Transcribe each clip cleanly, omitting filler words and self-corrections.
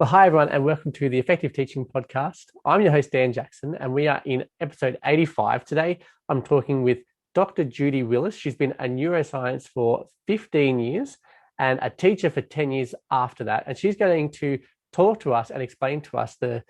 Well, hi, everyone, and welcome to the Effective Teaching Podcast. I'm your host, Dan Jackson, and we are in episode 85. Today, I'm talking with Dr. Judy Willis. She's been a neuroscience for 15 years and a teacher for 10 years after that. And she's going to talk to us and explain to us the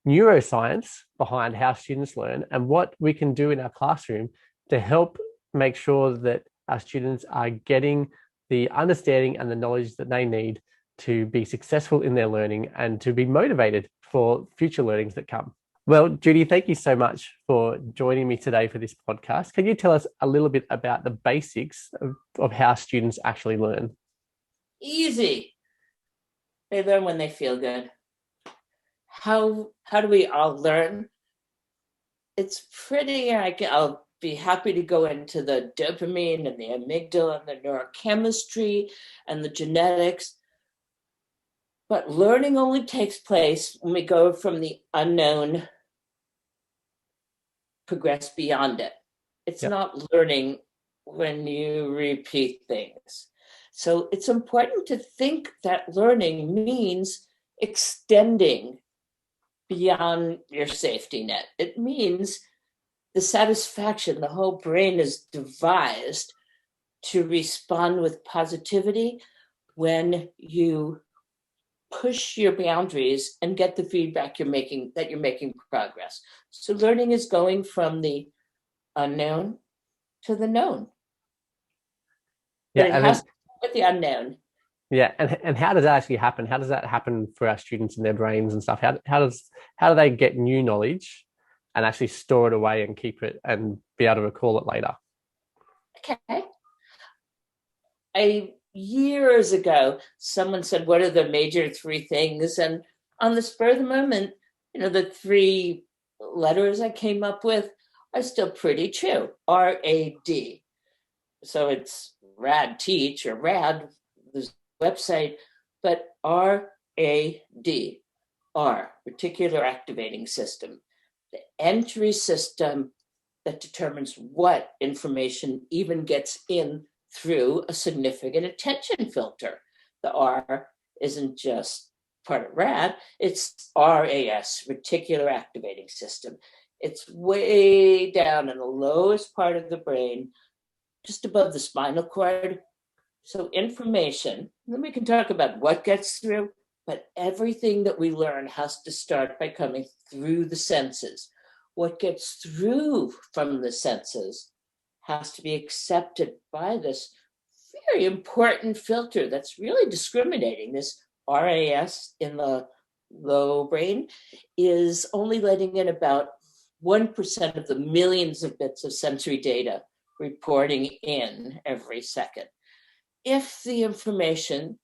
neuroscience behind how students learn and what we can do in our classroom to help make sure that our students are getting the understanding and the knowledge that they need to be successful in their learning and to be motivated for future learnings that come. Well, Judy, thank you so much for joining me today for this podcast. Can you tell us a little bit about the basics of how students actually learn? Easy. They learn when they feel good. How do we all learn? It's pretty, I'll be happy to go into the dopamine and the amygdala and the neurochemistry and the genetics. But learning only takes place when we go from the unknown, progress beyond it. It's not learning when you repeat things. So it's important to think that learning means extending beyond your safety net. It means the satisfaction. The whole brain is devised to respond with positivity when you push your boundaries and get the feedback that you're making progress. So learning is going from the unknown to the known. But it has to do with the unknown. Yeah, and how does that actually happen? How does that happen for our students in their brains and stuff? How do they get new knowledge and actually store it away and keep it and be able to recall it later? Okay. Years ago, someone said, what are the major three things? And on the spur of the moment, the three letters I came up with are still pretty true. R-A-D. So it's RAD teach or RAD, the website, but R-A-D, R, reticular activating system, the entry system that determines what information even gets in through a significant attention filter. The R isn't just part of RAD, it's RAS, reticular activating system. It's way down in the lowest part of the brain, just above the spinal cord. So information, then we can talk about what gets through, but everything that we learn has to start by coming through the senses. What gets through from the senses has to be accepted by this very important filter that's really discriminating. This RAS in the low brain is only letting in about 1% of the millions of bits of sensory data reporting in every second. If the information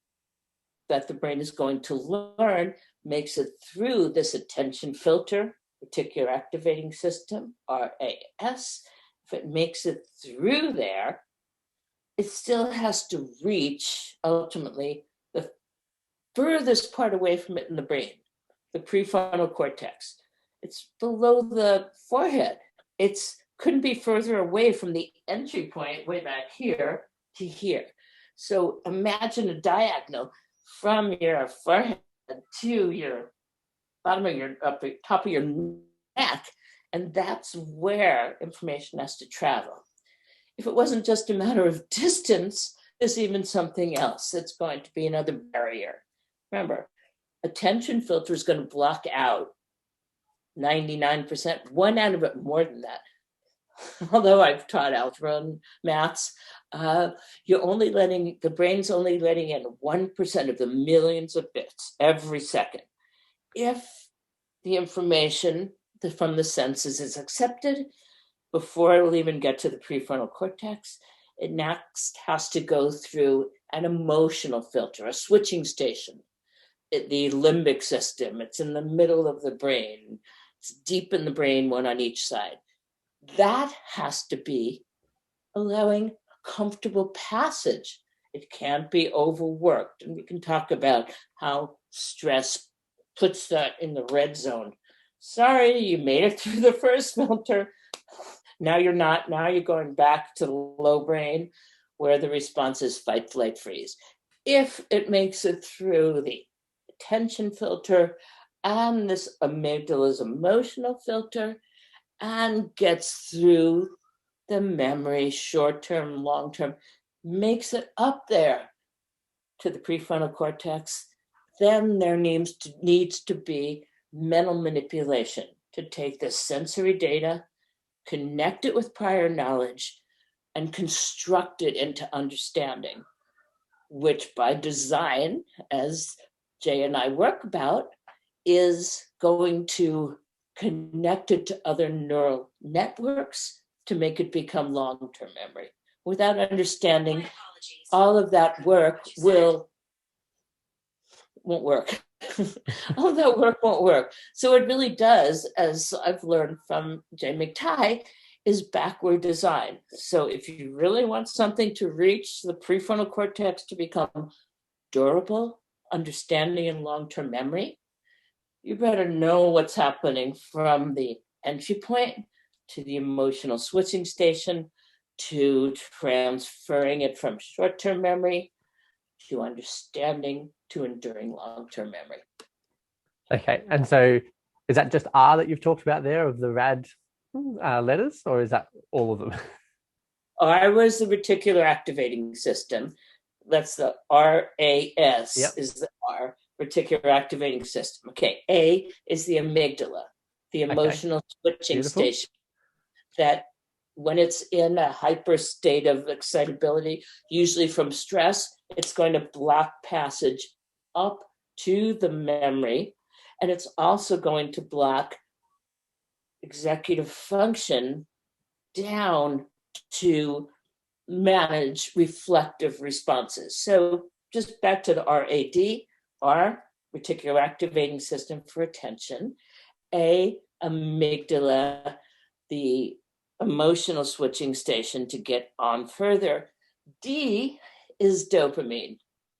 that the brain is going to learn makes it through this attention filter, reticular activating system, RAS, if it makes it through there, it still has to reach, ultimately, the furthest part away from it in the brain, the prefrontal cortex. It's below the forehead. It couldn't be further away from the entry point way back here to here. So imagine a diagonal from your forehead to your bottom of your top of your neck, and that's where information has to travel. If it wasn't just a matter of distance, there's even something else that's going to be another barrier. Remember, attention filter is going to block out 99%, one out of it more than that. Although I've taught algebra and maths, the brain's only letting in 1% of the millions of bits every second. If the information from the senses is accepted, before it'll even get to the prefrontal cortex, it next has to go through an emotional filter, a switching station. The limbic system, it's in the middle of the brain. It's deep in the brain, one on each side. That has to be allowing comfortable passage. It can't be overworked. And we can talk about how stress puts that in the red zone. Sorry, you made it through the first filter. Now you're not. Now you're going back to the low brain where the response is fight, flight, freeze. If it makes it through the attention filter and this amygdala's emotional filter, and gets through the memory, short-term, long-term, makes it up there to the prefrontal cortex. Then there needs to be mental manipulation to take the sensory data, connect it with prior knowledge, and construct it into understanding, which by design, as Jay and I work about, is going to connect it to other neural networks to make it become long-term memory. Without understanding, all of that work won't work. All of that work won't work. So it really does, as I've learned from Jay McTighe, is backward design. So if you really want something to reach the prefrontal cortex to become durable, understanding, and long-term memory, you better know what's happening from the entry point to the emotional switching station, to transferring it from short-term memory to understanding to enduring long-term memory. Okay, and so is that just R that you've talked about there of the RAD letters, or is that all of them? R was the reticular activating system. That's the RAS, Yep. is the R, reticular activating system. Okay, A is the amygdala, the emotional switching Beautiful. station, that when it's in a hyper state of excitability, usually from stress, it's going to block passage up to the memory, and it's also going to block executive function down to manage reflective responses. So just back to the RAD, R, reticular activating system for attention, A, amygdala, the emotional switching station to get on further. D is dopamine.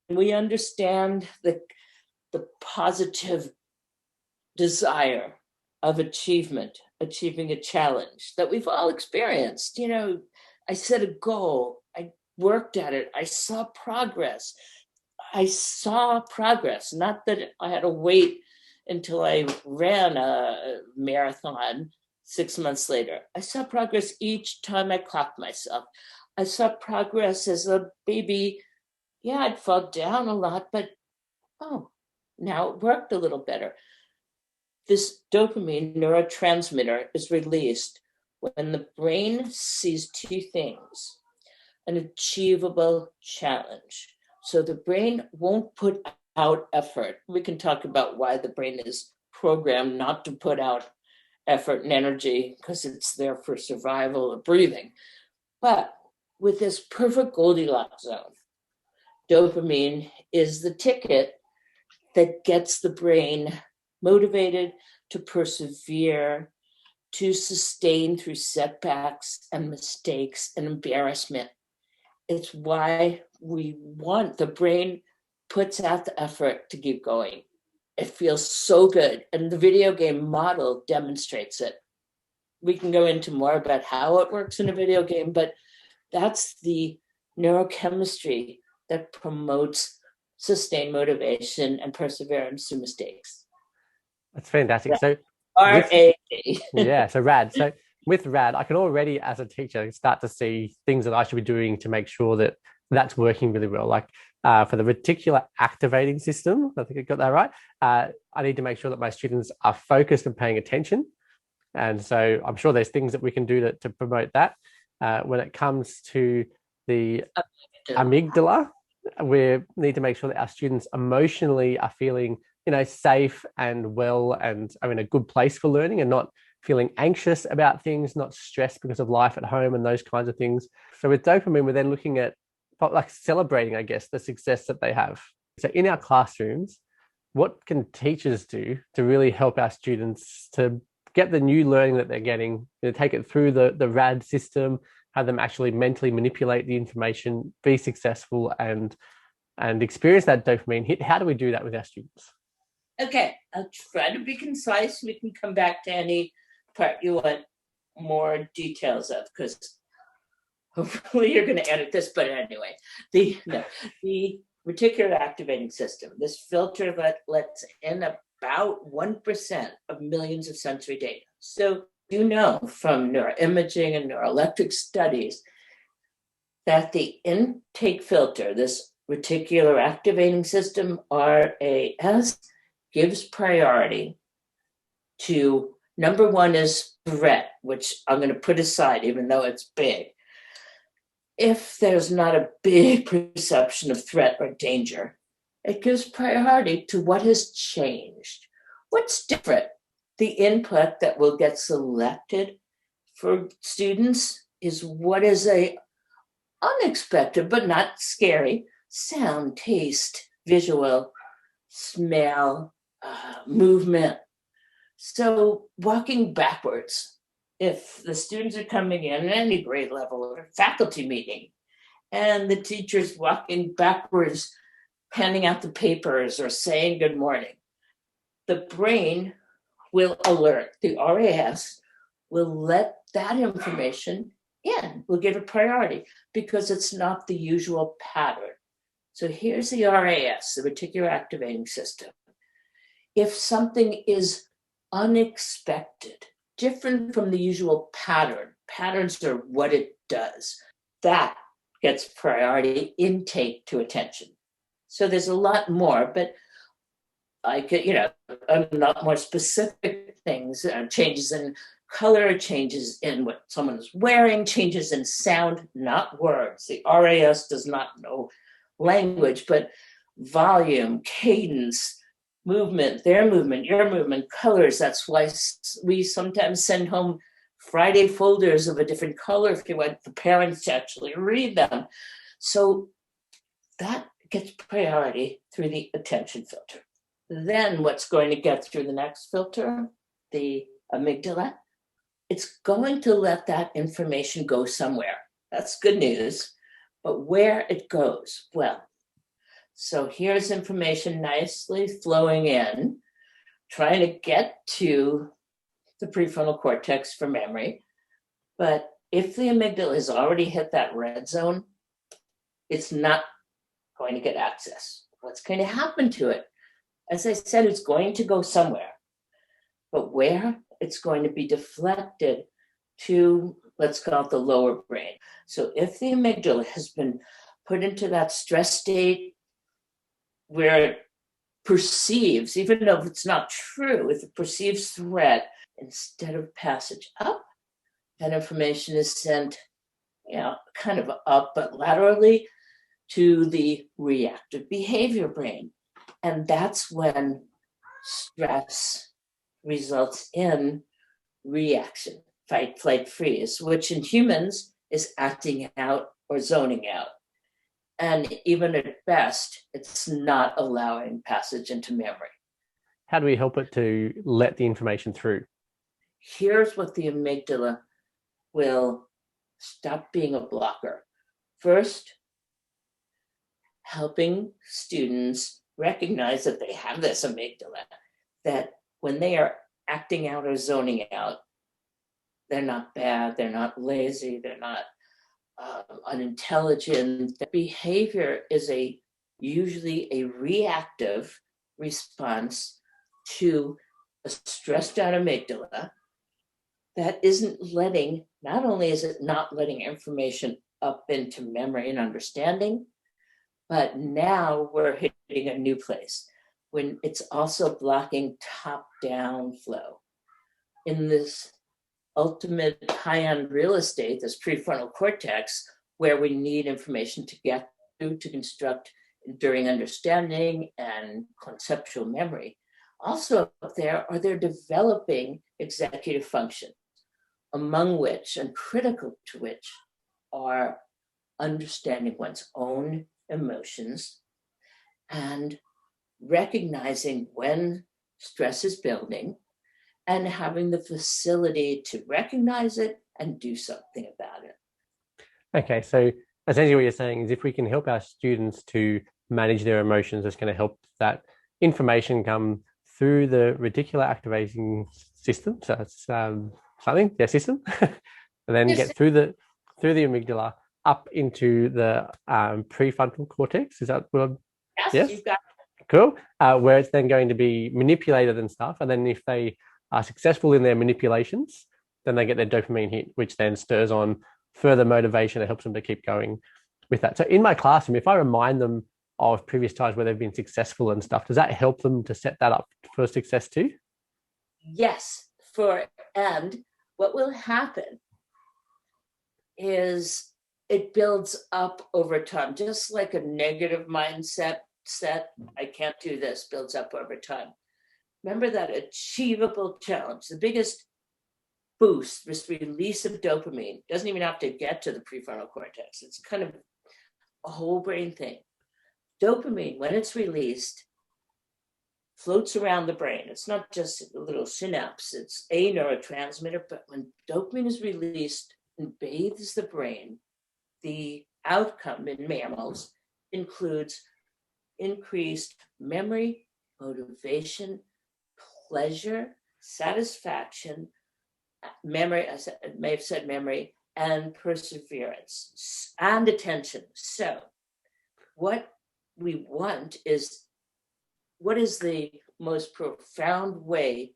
We understand the positive desire of achievement, achieving a challenge that we've all experienced. You know, I set a goal, I worked at it, I saw progress. Not that I had to wait until I ran a marathon 6 months later. I saw progress each time I clocked myself. I saw progress as a baby. Yeah, I'd fall down a lot, but now it worked a little better. This dopamine neurotransmitter is released when the brain sees two things: an achievable challenge. So the brain won't put out effort. We can talk about why the brain is programmed not to put out effort and energy, because it's there for survival or breathing. But with this perfect Goldilocks zone, dopamine is the ticket that gets the brain motivated to persevere, to sustain through setbacks and mistakes and embarrassment. It's why the brain puts out the effort to keep going. It feels so good. And the video game model demonstrates it. We can go into more about how it works in a video game, but that's the neurochemistry that promotes sustained motivation and perseverance through mistakes. That's fantastic. So RAD. Yeah, so RAD. So with RAD, I can already, as a teacher, start to see things that I should be doing to make sure that that's working really well. Like for the reticular activating system, I think I got that right. I need to make sure that my students are focused and paying attention. And so I'm sure there's things that we can do to promote that. When it comes to the amygdala, we need to make sure that our students emotionally are feeling, safe and well and are in a good place for learning and not feeling anxious about things, not stressed because of life at home and those kinds of things. So with dopamine, we're then looking at like celebrating, I guess, the success that they have. So in our classrooms, what can teachers do to really help our students to get the new learning that they're getting, take it through the RAD system, have them actually mentally manipulate the information, be successful and experience that dopamine hit? How do we do that with our students? Okay, I'll try to be concise. We can come back to any part you want more details of, because hopefully you're going to edit this. But anyway, the reticular activating system. This filter that lets in about 1% of millions of sensory data. So you know from neuroimaging and neuroelectric studies that the intake filter, this reticular activating system, RAS, gives priority to number one is threat, which I'm going to put aside, even though it's big. If there's not a big perception of threat or danger, it gives priority to what has changed. What's different? The input that will get selected for students is what is a unexpected but not scary sound, taste, visual, smell, movement. So walking backwards, if the students are coming in at any grade level or faculty meeting, and the teacher's walking backwards, handing out the papers or saying good morning, the brain will alert. The RAS will let that information in, will give it priority because it's not the usual pattern. So here's the RAS, the reticular activating system. If something is unexpected, different from the usual pattern, patterns are what it does, that gets priority intake to attention. So there's a lot more, but I could, a lot more specific things, changes in color, changes in what someone is wearing, changes in sound, not words. The RAS does not know language, but volume, cadence, movement, their movement, your movement, colors. That's why we sometimes send home Friday folders of a different color if you want the parents to actually read them. So that gets priority through the attention filter. Then what's going to get through the next filter, the amygdala, it's going to let that information go somewhere. That's good news. But where it goes, well, so here's information nicely flowing in, trying to get to the prefrontal cortex for memory. But if the amygdala has already hit that red zone, it's not going to get access. What's going to happen to it? As I said, it's going to go somewhere. But where? It's going to be deflected to, let's call it the lower brain. So if the amygdala has been put into that stress state where it perceives, even though it's not true, if it perceives threat, instead of passage up, that information is sent, kind of up, but laterally to the reactive behavior brain. And that's when stress results in reaction, fight, flight, freeze, which in humans is acting out or zoning out. And even at best, it's not allowing passage into memory. How do we help it to let the information through? Here's what the amygdala will stop being a blocker. First, helping students recognize that they have this amygdala, that when they are acting out or zoning out, they're not bad, they're not lazy, they're not unintelligent. The behavior is usually a reactive response to a stressed out amygdala that isn't letting, not only is it not letting information up into memory and understanding, but now we're hitting a new place when it's also blocking top-down flow. In this ultimate high-end real estate, this prefrontal cortex, where we need information to get through to construct enduring understanding and conceptual memory. Also up there are their developing executive functions, among which and critical to which are understanding one's own emotions and recognizing when stress is building and having the facility to recognize it and do something about it. Okay, so essentially what you're saying is if we can help our students to manage their emotions, it's going to help that information come through the reticular activating system. So it's system, and then get through the amygdala up into the prefrontal cortex. Is that what Yes, Yes. you've got. Cool. Where it's then going to be manipulated and stuff. And then if they are successful in their manipulations, then they get their dopamine hit, which then stirs on further motivation and helps them to keep going with that. So in my classroom, if I remind them of previous times where they've been successful and stuff, does that help them to set that up for success too? Yes, and what will happen is it builds up over time, just like a negative mindset I can't do this, builds up over time. Remember that achievable challenge, the biggest boost, this release of dopamine, doesn't even have to get to the prefrontal cortex. It's kind of a whole brain thing. Dopamine, when it's released, floats around the brain. It's not just a little synapse, it's a neurotransmitter, but when dopamine is released and bathes the brain, the outcome in mammals includes increased memory, motivation, pleasure, satisfaction, memory, I may have said memory, and perseverance and attention. So what we want is, what is the most profound way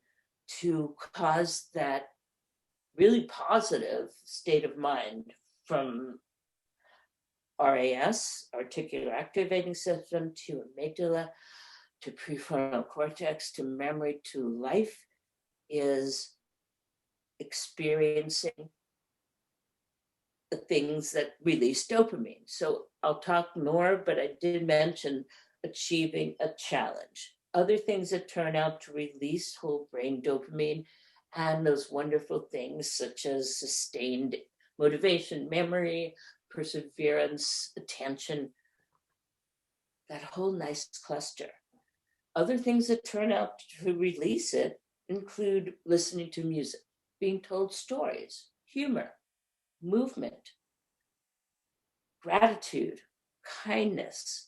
to cause that really positive state of mind from RAS, reticular activating system, to amygdala, to prefrontal cortex, to memory, to life, is experiencing the things that release dopamine. So I'll talk more, but I did mention achieving a challenge. Other things that turn out to release whole brain dopamine and those wonderful things such as sustained motivation, memory, perseverance, attention, that whole nice cluster. Other things that turn out to release it include listening to music, being told stories, humor, movement, gratitude, kindness.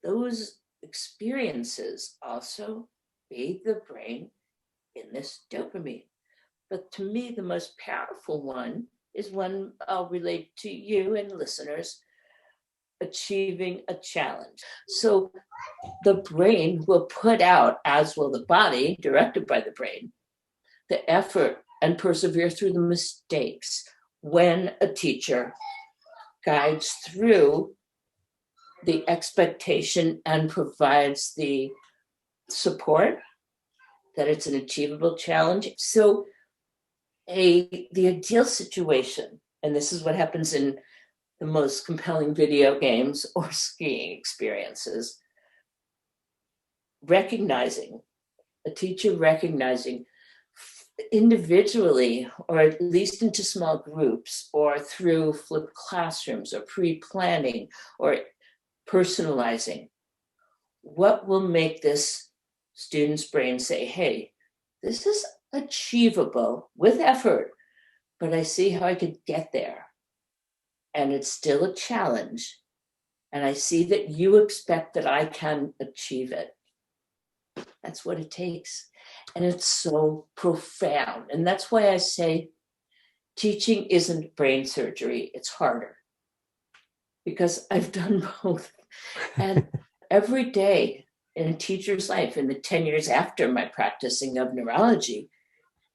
Those experiences also bathe the brain in this dopamine. But to me, the most powerful one is one I'll relate to you and listeners: achieving a challenge. So the brain will put out, as will the body, directed by the brain, the effort and persevere through the mistakes when a teacher guides through the expectation and provides the support that it's an achievable challenge. So the ideal situation, and this is what happens in the most compelling video games or skiing experiences, a teacher recognizing individually, or at least into small groups, or through flipped classrooms, or pre-planning, or personalizing, what will make this student's brain say, hey, this is achievable with effort, but I see how I could get there. And it's still a challenge. And I see that you expect that I can achieve it. That's what it takes. And it's so profound. And that's why I say teaching isn't brain surgery. It's harder, because I've done both. And every day in a teacher's life, in the 10 years after my practicing of neurology,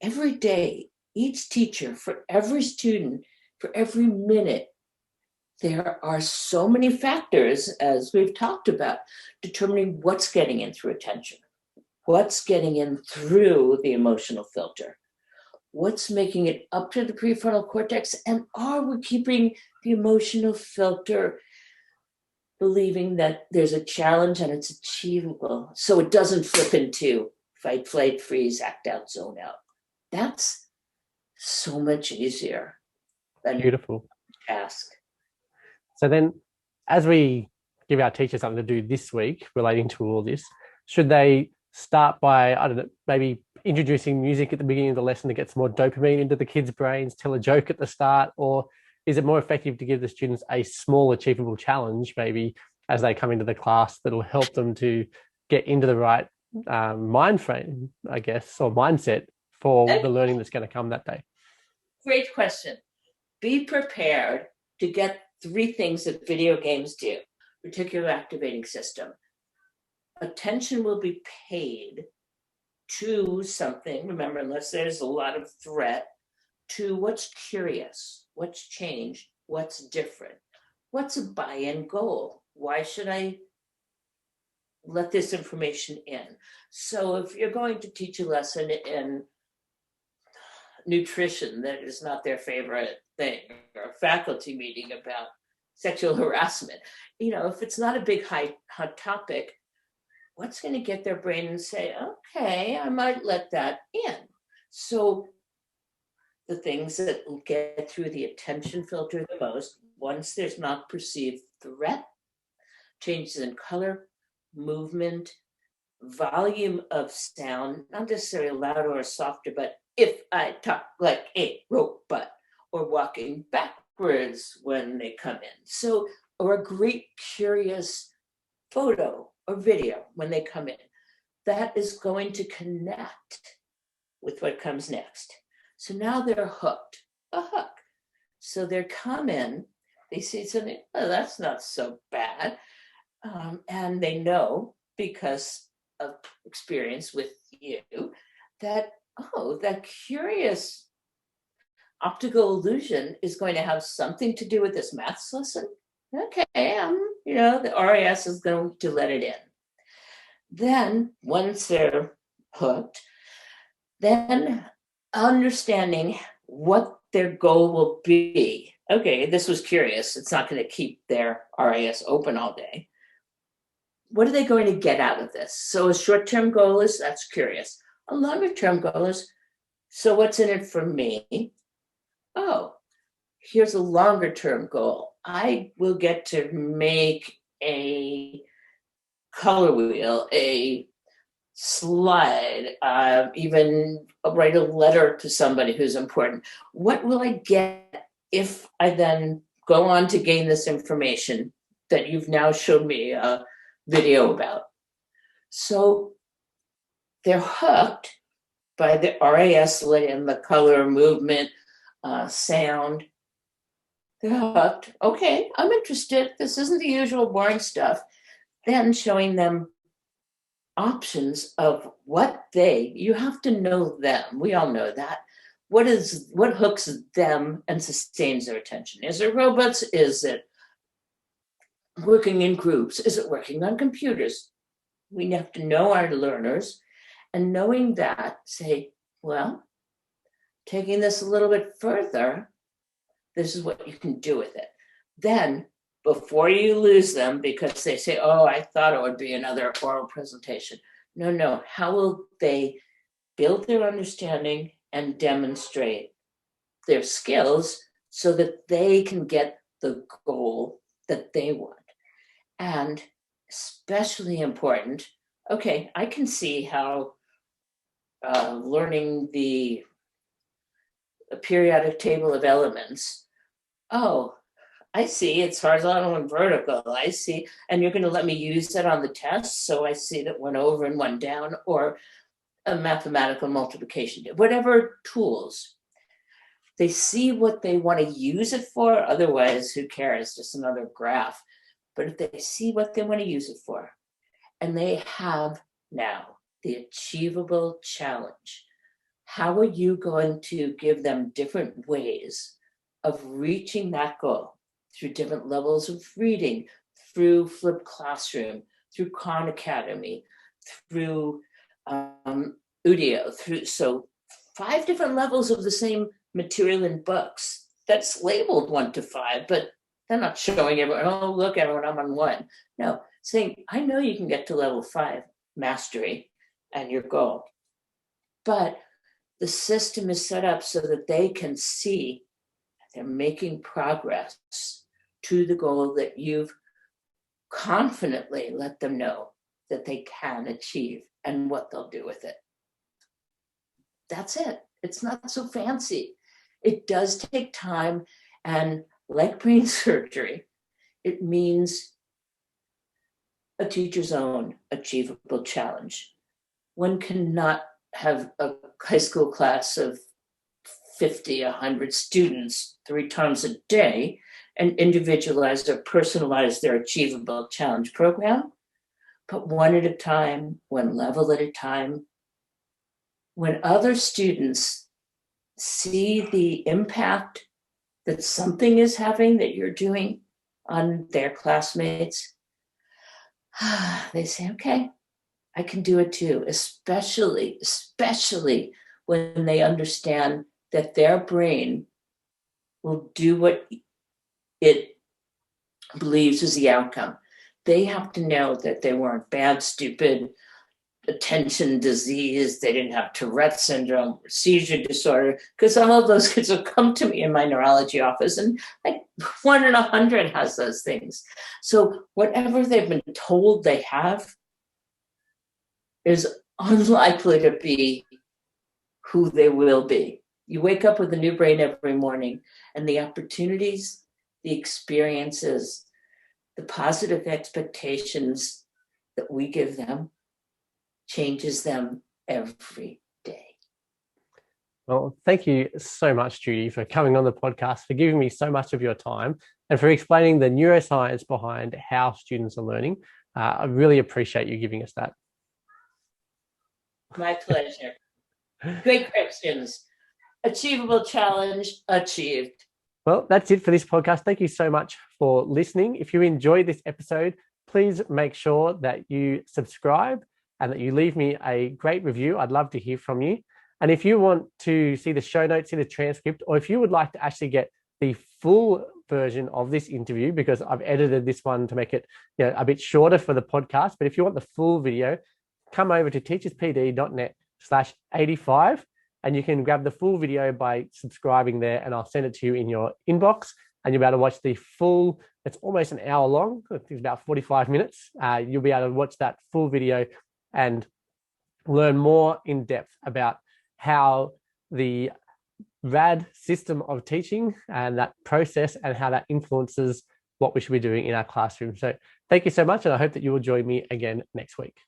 every day, each teacher, for every student, for every minute, there are so many factors, as we've talked about, determining what's getting in through attention, what's getting in through the emotional filter, what's making it up to the prefrontal cortex, and are we keeping the emotional filter believing that there's a challenge and it's achievable, so it doesn't flip into fight, flight, freeze, act out, zone out. That's so much easier than Beautiful. task. So then, as we give our teachers something to do this week relating to all this, should they start by, I don't know, maybe introducing music at the beginning of the lesson to get some more dopamine into the kids' brains, tell a joke at the start, or is it more effective to give the students a small achievable challenge, maybe as they come into the class, that'll help them to get into the right mind frame, I guess, or mindset for the learning that's going to come that day? Great question. Be prepared to get 3 things that video games do: reticular activating system, attention will be paid to something, remember, unless there's a lot of threat, to what's curious, what's changed, what's different, what's a buy-in goal. Why should I let this information in? So if you're going to teach a lesson in nutrition that is not their favorite thing, or a faculty meeting about sexual harassment, if it's not a big hot topic, what's going to get their brain and say, okay, I might let that in? So the things that will get through the attention filter the most, once there's not perceived threat, changes in color, movement, volume of sound, not necessarily louder or softer, but if I talk like a robot, or walking backwards when they come in. So, or a great curious photo or video when they come in, that is going to connect with what comes next. So now they're hooked, a hook. So they come in, they see something, oh, that's not so bad. And they know, because of experience with you, that, oh, that curious optical illusion is going to have something to do with this maths lesson. Okay, the RAS is going to let it in. Then, once they're hooked, then understanding what their goal will be. Okay, this was curious. It's not going to keep their RAS open all day. What are they going to get out of this? So a short-term goal is, that's curious. A longer-term goal is, so what's in it for me? Oh, here's a longer-term goal. I will get to make a color wheel, a slide, even write a letter to somebody who's important. What will I get if I then go on to gain this information that you've now showed me a video about? So they're hooked by the RAS and the color, movement, sound. They're hooked. Okay, I'm interested. This isn't the usual boring stuff. Then showing them options of what you have to know them. We all know that. What hooks them and sustains their attention? Is it robots? Is it working in groups? Is it working on computers? We have to know our learners, and knowing that, say, well, taking this a little bit further, this is what you can do with it. Then, before you lose them, because they say, oh, I thought it would be another oral presentation. No, how will they build their understanding and demonstrate their skills so that they can get the goal that they want? And especially important, okay, I can see how learning the periodic table of elements, oh, I see it's horizontal and vertical. I see, and you're going to let me use that on the test. So I see that one over and one down, or a mathematical multiplication, whatever tools. They see what they want to use it for. Otherwise, who cares? Just another graph. But if they see what they want to use it for, and they have now the achievable challenge, how are you going to give them different ways of reaching that goal? Through different levels of reading, through flipped classroom, through Khan Academy, through Udio, so 5 different levels of the same material in books that's labeled 1 to 5, but they're not showing everyone, oh, look, everyone, I'm on 1. No, saying, I know you can get to level 5 mastery and your goal, but the system is set up so that they can see they're making progress to the goal that you've confidently let them know that they can achieve and what they'll do with it. That's it. It's not so fancy. It does take time, and like brain surgery, it means a teacher's own achievable challenge. One cannot have a high school class of 50, 100 students 3 times a day and individualize or personalize their achievable challenge program but one at a time, one level at a time. When other students see the impact that something is having that you're doing on their classmates, they say, okay, I can do it too, especially when they understand that their brain will do what it believes is the outcome. They have to know that they weren't bad, stupid, attention disease. They didn't have Tourette syndrome or seizure disorder, because some of those kids will come to me in my neurology office, and like 1 in 100 has those things. So whatever they've been told they have is unlikely to be who they will be. You wake up with a new brain every morning, and the opportunities, the experiences, the positive expectations that we give them changes them every day. Well, thank you so much, Judy, for coming on the podcast, for giving me so much of your time, and for explaining the neuroscience behind how students are learning. I really appreciate you giving us that. My pleasure. Great questions. Achievable challenge achieved. Well, that's it for this podcast. Thank you so much for listening. If you enjoyed this episode, please make sure that you subscribe and that you leave me a great review. I'd love to hear from you. And if you want to see the show notes, see the transcript, or if you would like to actually get the full version of this interview, because I've edited this one to make it a bit shorter for the podcast, but if you want the full video, come over to teacherspd.net/85, and you can grab the full video by subscribing there, and I'll send it to you in your inbox, and you'll be able to watch the full, it's almost an hour long, I think it's about 45 minutes. You'll be able to watch that full video and learn more in depth about how the RAD system of teaching and that process and how that influences what we should be doing in our classroom. So thank you so much, and I hope that you will join me again next week.